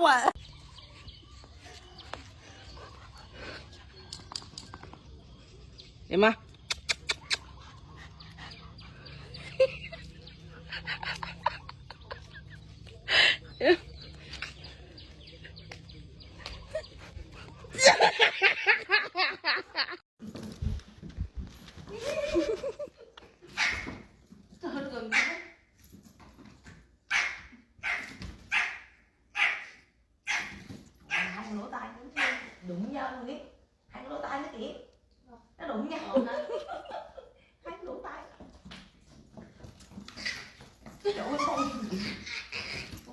吻。行吗？Hai lỗ tai cũng chưa đụng nhau luôn ý, hai lỗ tai nó kìa, nó đụng nhau hai lỗ tai. Trời ơi con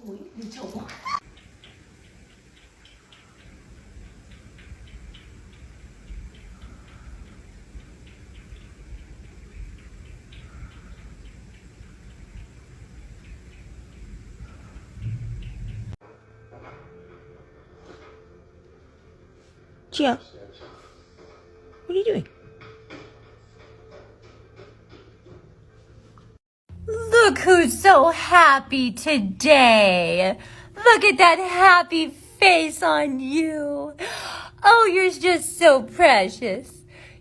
quỷ đi trùng. Chia, what are you doing? Look who's so happy today. Look at that happy face on you. Oh, you're just so precious.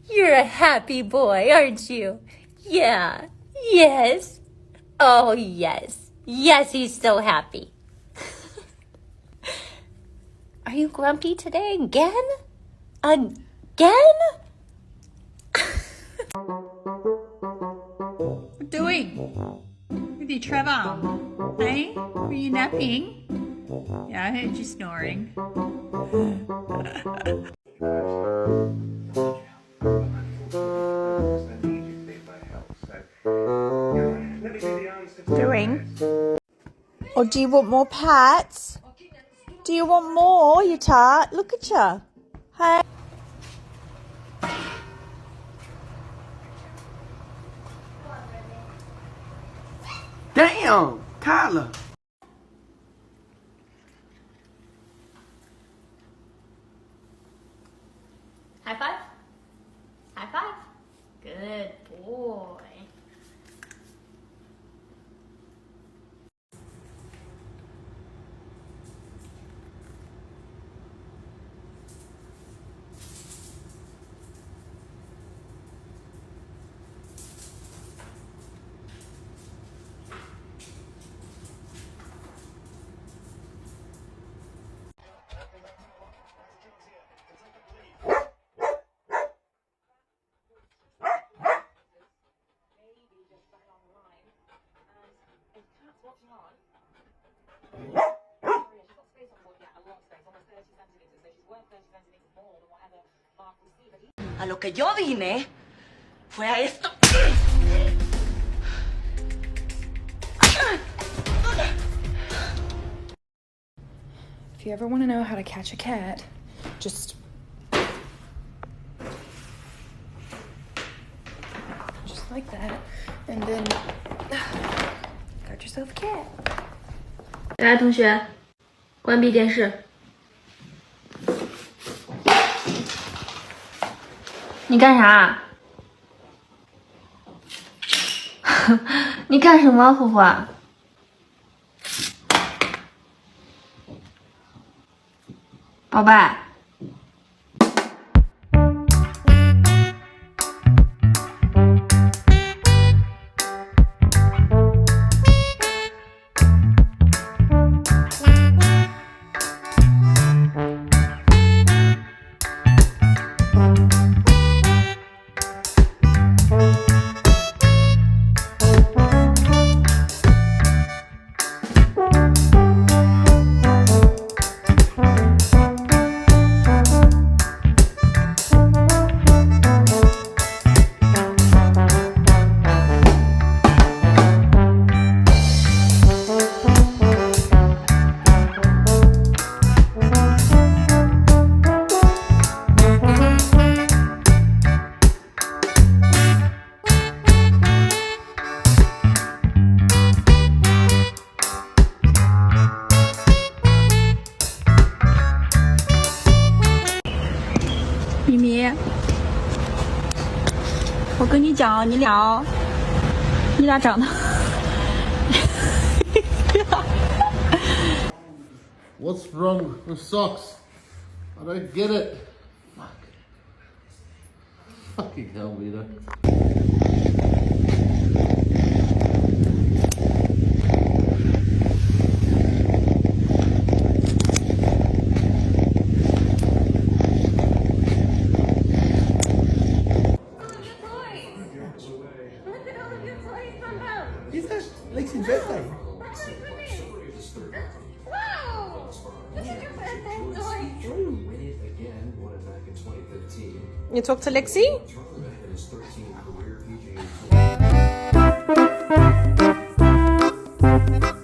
You're a happy boy, aren't you? Yeah. Yes. Oh, yes. Yes, he's so happy. Are you grumpy today again? Again? What doing? With you, Trevor? Hey? Were you napping? Yeah, I heard you snoring. Doing? Or do you want more pats? Do you want more, you tart? Look at you. Hey. Damn, Tyler. High five. High five. Good boy. A lo que yo vine fue a esto. If you ever want to know how to catch a cat, just like that, and then got yourself a cat. 来，同学，关闭电视。你干啥？你干什么，虎虎？宝贝。咪咪，我跟你讲，你俩长得， What's wrong with socks? I don't get it. Fuck. Fucking hell, Vito. Is that Lexi's birthday? Wow! This is your birthday toy. Win it again, won it back in 2015. You talk to Lexi? Tournament in his 13th career PGA Tour.